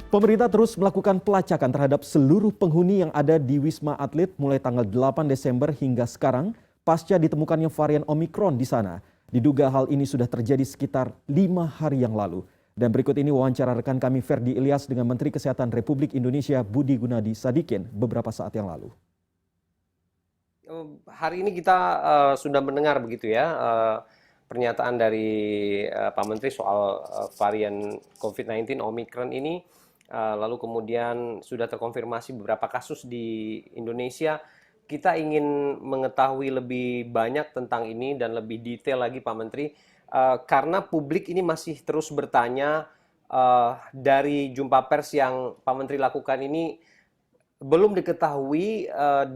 Pemerintah terus melakukan pelacakan terhadap seluruh penghuni yang ada di Wisma Atlet mulai tanggal 8 Desember hingga sekarang pasca ditemukannya varian Omikron di sana. Diduga hal ini sudah terjadi sekitar 5 hari yang lalu. Dan berikut ini wawancara rekan kami Ferdi Ilyas dengan Menteri Kesehatan Republik Indonesia Budi Gunadi Sadikin beberapa saat yang lalu. Hari ini kita sudah mendengar begitu ya pernyataan dari Pak Menteri soal varian COVID-19 Omicron ini, lalu kemudian sudah terkonfirmasi beberapa kasus di Indonesia. Kita ingin mengetahui lebih banyak tentang ini dan lebih detail lagi Pak Menteri, karena publik ini masih terus bertanya dari jumpa pers yang Pak Menteri lakukan ini. Belum diketahui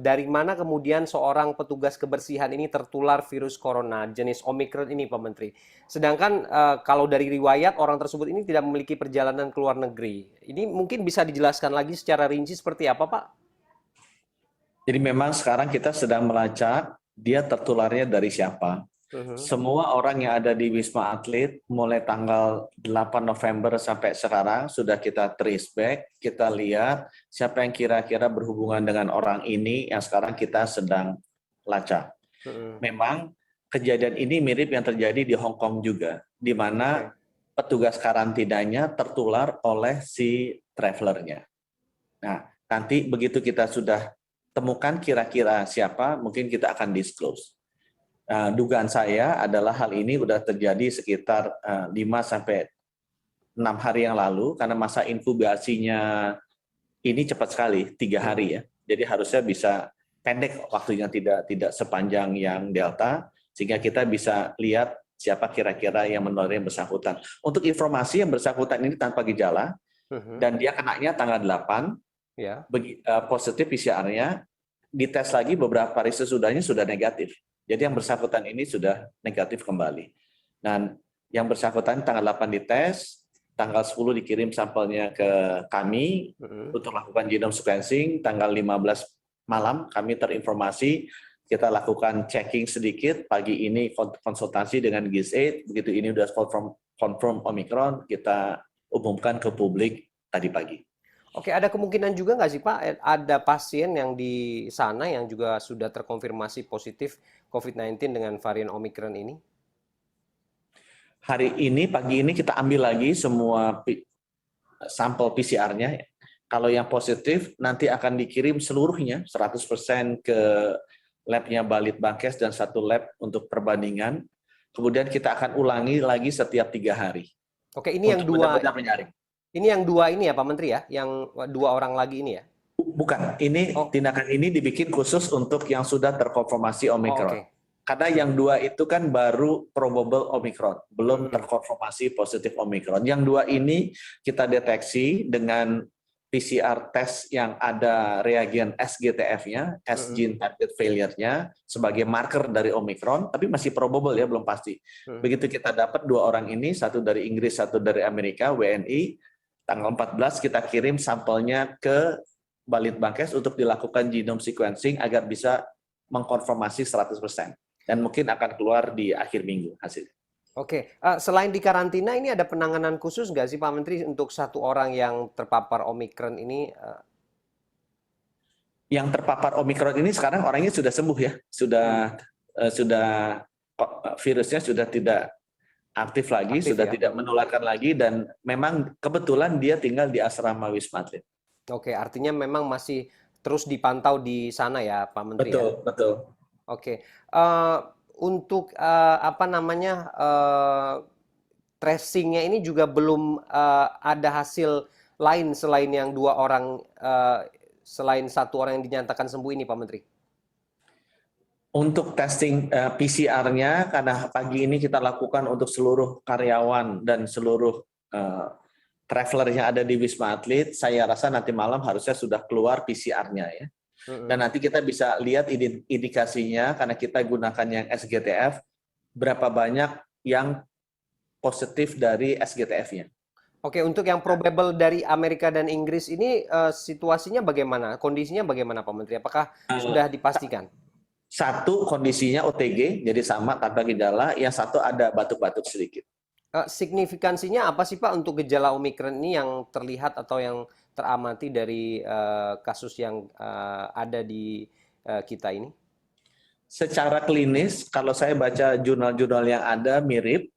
dari mana kemudian seorang petugas kebersihan ini tertular virus corona jenis Omicron ini, Pak Menteri. Sedangkan kalau dari riwayat orang tersebut ini tidak memiliki perjalanan ke luar negeri. Ini mungkin bisa dijelaskan lagi secara rinci seperti apa, Pak? Jadi memang sekarang kita sedang melacak dia tertularnya dari siapa. Semua orang yang ada di Wisma Atlet mulai tanggal 8 November sampai sekarang sudah kita trace back, kita lihat siapa yang kira-kira berhubungan dengan orang ini yang sekarang kita sedang lacak. Memang kejadian ini mirip yang terjadi di Hong Kong juga, di mana petugas karantinanya tertular oleh si travelernya. Nah, nanti begitu kita sudah temukan kira-kira siapa, mungkin kita akan disclose. Dugaan saya adalah hal ini sudah terjadi sekitar 5 sampai 6 hari yang lalu, karena masa inkubasinya ini cepat sekali, 3 hari ya. Jadi harusnya bisa pendek waktunya, tidak sepanjang yang Delta, sehingga kita bisa lihat siapa kira-kira yang menulari yang bersangkutan. Untuk informasi, yang bersangkutan ini tanpa gejala, dan dia kenanya tanggal 8, positif PCR-nya, dites lagi beberapa hari sesudahnya sudah negatif. Jadi yang bersangkutan ini sudah negatif kembali. Dan yang bersangkutan tanggal 8 dites, tanggal 10 dikirim sampelnya ke kami untuk lakukan genome sequencing, tanggal 15 malam kami terinformasi, kita lakukan checking sedikit, pagi ini konsultasi dengan GIS8, begitu ini sudah confirm Omicron, kita umumkan ke publik tadi pagi. Oke, ada kemungkinan juga nggak sih Pak, ada pasien yang di sana yang juga sudah terkonfirmasi positif COVID-19 dengan varian Omicron ini? Hari ini, pagi ini kita ambil lagi semua sampel PCR-nya. Kalau yang positif, nanti akan dikirim seluruhnya, 100% ke lab-nya Balitbangkes dan 1 lab untuk perbandingan. Kemudian kita akan ulangi lagi setiap 3 hari. Oke, ini yang dua. Benar-benar menyaring. Ini yang 2 ini ya Pak Menteri ya, yang 2 orang lagi ini ya? Bukan, ini tindakan ini dibikin khusus untuk yang sudah terkonfirmasi Omicron. Karena yang 2 itu kan baru probable Omicron, belum terkonfirmasi positif Omicron. Yang 2 ini kita deteksi dengan PCR test yang ada reagen SGTF-nya, S gene target failure-nya sebagai marker dari Omicron, tapi masih probable ya, belum pasti. Begitu kita dapat 2 orang ini, satu dari Inggris, satu dari Amerika, WNI, tanggal 14 kita kirim sampelnya ke Balitbangkes untuk dilakukan genome sequencing agar bisa mengkonfirmasi 100%. Dan mungkin akan keluar di akhir minggu hasilnya. Oke, selain di karantina ini ada penanganan khusus nggak sih Pak Menteri untuk 1 orang yang terpapar Omicron ini? Yang terpapar Omicron ini sekarang orangnya sudah sembuh ya, sudah virusnya sudah tidak aktif lagi, sudah tidak menularkan lagi, dan memang kebetulan dia tinggal di asrama Wisma Atlet. Oke, artinya memang masih terus dipantau di sana ya Pak Menteri? Betul, ya? betul. Oke, untuk tracingnya ini juga belum ada hasil lain selain yang 2 orang, selain 1 orang yang dinyatakan sembuh ini Pak Menteri? Untuk testing PCR-nya, karena pagi ini kita lakukan untuk seluruh karyawan dan seluruh traveler yang ada di Wisma Atlet, saya rasa nanti malam harusnya sudah keluar PCR-nya ya. Dan nanti kita bisa lihat indikasinya, karena kita gunakan yang SGTF, berapa banyak yang positif dari SGTF-nya. Oke, untuk yang probable dari Amerika dan Inggris ini situasinya bagaimana? Kondisinya bagaimana Pak Menteri? Apakah sudah dipastikan? 1 kondisinya OTG, jadi sama tanpa gejala, yang 1 ada batuk-batuk sedikit. Signifikansinya apa sih Pak untuk gejala Omikron ini yang terlihat atau yang teramati dari kasus yang ada di kita ini? Secara klinis, kalau saya baca jurnal-jurnal yang ada mirip.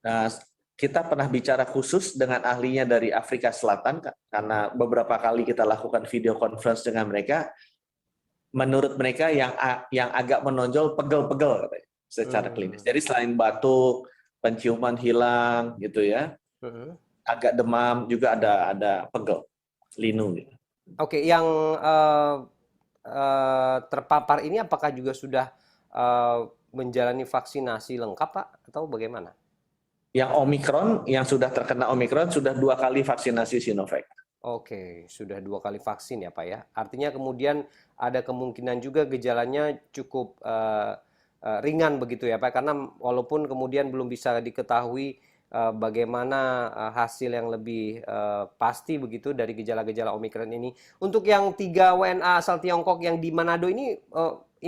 Nah, kita pernah bicara khusus dengan ahlinya dari Afrika Selatan karena beberapa kali kita lakukan video conference dengan mereka. Menurut mereka yang agak menonjol pegel-pegel katanya, secara klinis. Jadi selain batuk, penciuman hilang gitu ya, agak demam juga ada pegel, linu gitu. Oke, yang terpapar ini apakah juga sudah menjalani vaksinasi lengkap Pak atau bagaimana? Yang Omikron, yang sudah terkena Omikron sudah 2 kali vaksinasi Sinovac. Oke, sudah 2 kali vaksin ya Pak ya. Artinya kemudian ada kemungkinan juga gejalanya cukup ringan begitu ya Pak, karena walaupun kemudian belum bisa diketahui bagaimana hasil yang lebih pasti begitu dari gejala-gejala Omikron ini. Untuk yang 3 WNA asal Tiongkok yang di Manado ini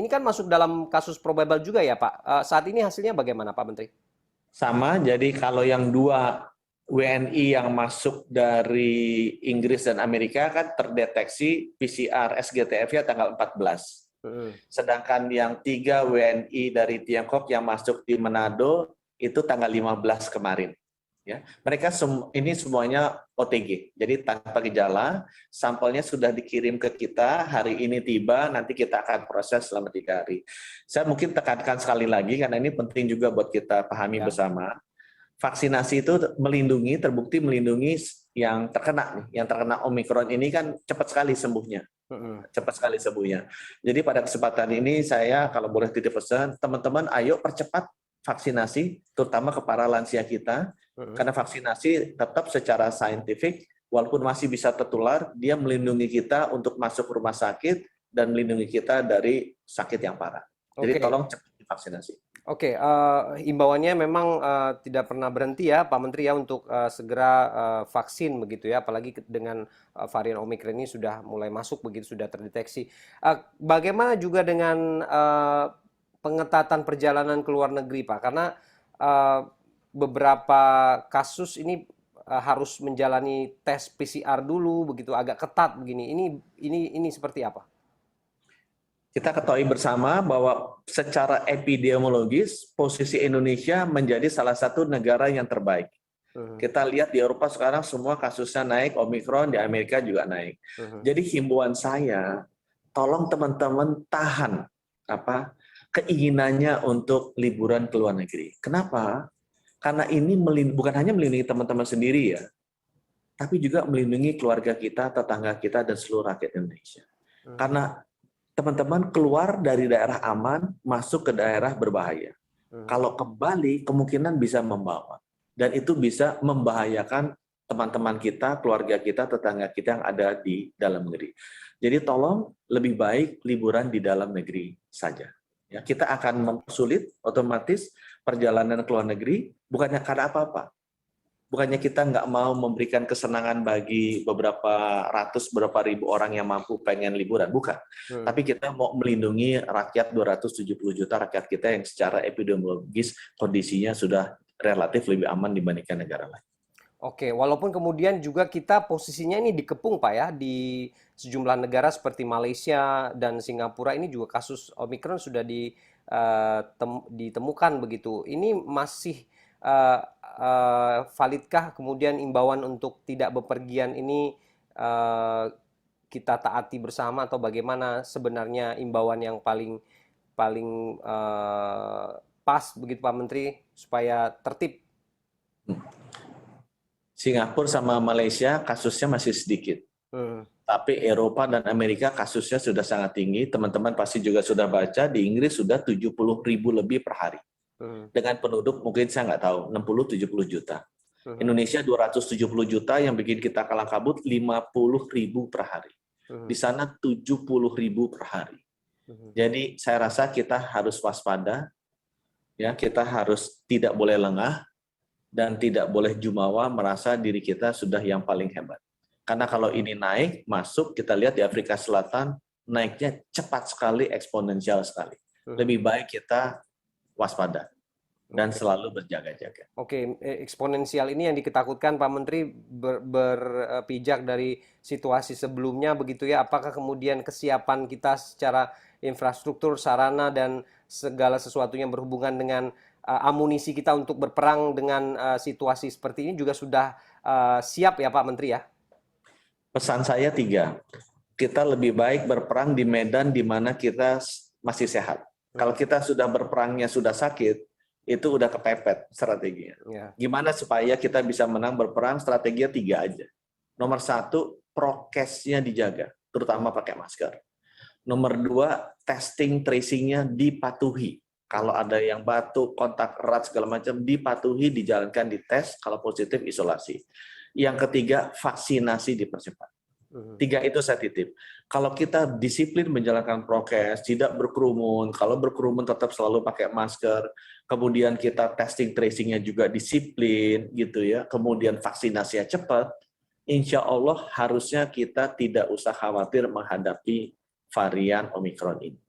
kan masuk dalam kasus probable juga ya Pak. Saat ini hasilnya bagaimana Pak Menteri? Sama, jadi kalau yang 2 WNI yang masuk dari Inggris dan Amerika kan terdeteksi PCR SGTF-nya tanggal 14. Sedangkan yang 3 WNI dari Tiongkok yang masuk di Manado itu tanggal 15 kemarin. Ya, mereka ini semuanya OTG, jadi tanpa gejala, sampelnya sudah dikirim ke kita, hari ini tiba, nanti kita akan proses selama 3 hari. Saya mungkin tekankan sekali lagi, karena ini penting juga buat kita pahami bersama, vaksinasi itu melindungi, terbukti melindungi yang terkena Omikron ini kan cepat sekali sembuhnya. Jadi pada kesempatan ini saya kalau boleh titip pesan, teman-teman ayo percepat vaksinasi, terutama ke para lansia kita, karena vaksinasi tetap secara saintifik, walaupun masih bisa tertular, dia melindungi kita untuk masuk rumah sakit dan melindungi kita dari sakit yang parah. Jadi tolong cepat divaksinasi. Oke, imbauannya memang tidak pernah berhenti ya Pak Menteri ya untuk segera vaksin begitu ya, apalagi dengan varian Omikron ini sudah mulai masuk begitu, sudah terdeteksi. Bagaimana juga dengan pengetatan perjalanan ke luar negeri Pak? Karena beberapa kasus ini harus menjalani tes PCR dulu begitu, agak ketat begini. Ini seperti apa? Kita ketahui bersama bahwa secara epidemiologis posisi Indonesia menjadi salah satu negara yang terbaik. Kita lihat di Eropa sekarang semua kasusnya naik, Omikron di Amerika juga naik. Jadi himbauan saya, tolong teman-teman tahan keinginannya untuk liburan ke luar negeri. Kenapa? Karena ini bukan hanya melindungi teman-teman sendiri ya, tapi juga melindungi keluarga kita, tetangga kita, dan seluruh rakyat Indonesia. Karena teman-teman keluar dari daerah aman, masuk ke daerah berbahaya. Kalau kembali, kemungkinan bisa membawa. Dan itu bisa membahayakan teman-teman kita, keluarga kita, tetangga kita yang ada di dalam negeri. Jadi tolong lebih baik liburan di dalam negeri saja. Ya, kita akan mempersulit otomatis perjalanan ke luar negeri, bukannya karena apa-apa. Bukannya kita nggak mau memberikan kesenangan bagi beberapa ribu orang yang mampu pengen liburan, bukan. Tapi kita mau melindungi rakyat 270 juta rakyat kita yang secara epidemiologis kondisinya sudah relatif lebih aman dibandingkan negara lain. Oke, walaupun kemudian juga kita posisinya ini dikepung Pak ya, di sejumlah negara seperti Malaysia dan Singapura ini juga kasus Omikron sudah ditemukan begitu. Ini masih validkah kemudian imbauan untuk tidak bepergian ini kita taati bersama atau bagaimana sebenarnya imbauan yang paling pas begitu Pak Menteri supaya tertib? Singapura sama Malaysia kasusnya masih sedikit. Tapi Eropa dan Amerika kasusnya sudah sangat tinggi. Teman-teman pasti juga sudah baca, di Inggris sudah 70.000 lebih per hari. Dengan penduduk mungkin saya nggak tahu, 60-70 juta. Indonesia 270 juta yang bikin kita kalang kabut 50.000 per hari. Di sana 70.000 per hari. Jadi saya rasa kita harus waspada, ya kita harus tidak boleh lengah, dan tidak boleh jumawa merasa diri kita sudah yang paling hebat. Karena kalau ini naik, masuk, kita lihat di Afrika Selatan, naiknya cepat sekali, eksponensial sekali. Lebih baik kita waspada. dan selalu berjaga-jaga. Oke, eksponensial ini yang diketakutkan Pak Menteri berpijak dari situasi sebelumnya begitu ya. Apakah kemudian kesiapan kita secara infrastruktur, sarana dan segala sesuatu yang berhubungan dengan amunisi kita untuk berperang dengan situasi seperti ini juga sudah siap ya Pak Menteri ya? Pesan saya 3. Kita lebih baik berperang di medan di mana kita masih sehat. Kalau kita sudah berperangnya sudah sakit, itu udah kepepet strateginya. Gimana supaya kita bisa menang berperang? Strateginya 3 aja. Nomor 1, prokesnya dijaga, terutama pakai masker. Nomor 2, testing tracingnya dipatuhi. Kalau ada yang batuk, kontak erat segala macam, dipatuhi, dijalankan dites. Kalau positif isolasi. Yang ketiga, vaksinasi dipercepat. 3 itu saya titip. Kalau kita disiplin menjalankan prokes, tidak berkerumun, kalau berkerumun tetap selalu pakai masker, kemudian kita testing tracingnya juga disiplin, gitu ya. Kemudian vaksinasinya cepat, insya Allah harusnya kita tidak usah khawatir menghadapi varian Omikron ini.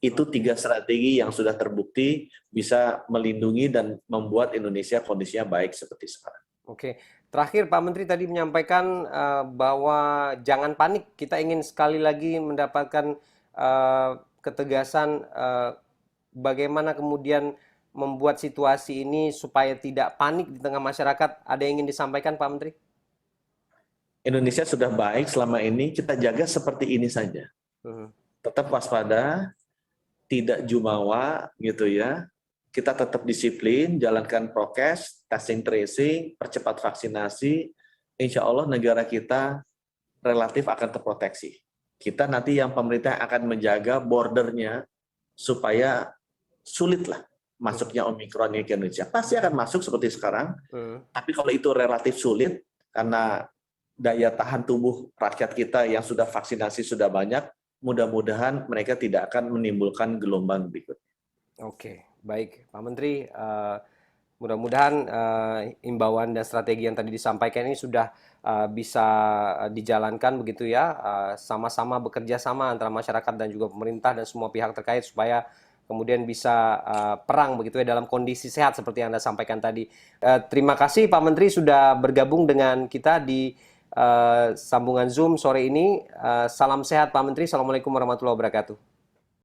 Itu 3 strategi yang sudah terbukti bisa melindungi dan membuat Indonesia kondisinya baik seperti sekarang. Oke, terakhir Pak Menteri tadi menyampaikan bahwa jangan panik. Kita ingin sekali lagi mendapatkan ketegasan bagaimana kemudian membuat situasi ini supaya tidak panik di tengah masyarakat. Ada yang ingin disampaikan Pak Menteri? Indonesia sudah baik selama ini, kita jaga seperti ini saja. Tetap waspada, tidak jumawa gitu ya. Kita tetap disiplin, jalankan prokes, testing tracing, percepat vaksinasi, insya Allah negara kita relatif akan terproteksi. Kita nanti yang pemerintah akan menjaga bordernya supaya sulitlah masuknya Omikron ini ke Indonesia. Pasti akan masuk seperti sekarang, tapi kalau itu relatif sulit, karena daya tahan tubuh rakyat kita yang sudah vaksinasi sudah banyak, mudah-mudahan mereka tidak akan menimbulkan gelombang berikutnya. Oke. Baik, Pak Menteri, mudah-mudahan imbauan dan strategi yang tadi disampaikan ini sudah bisa dijalankan begitu ya, sama-sama bekerja sama antara masyarakat dan juga pemerintah dan semua pihak terkait supaya kemudian bisa perang begitu ya dalam kondisi sehat seperti yang Anda sampaikan tadi. Terima kasih Pak Menteri sudah bergabung dengan kita di sambungan Zoom sore ini. Salam sehat Pak Menteri, Assalamualaikum warahmatullahi wabarakatuh.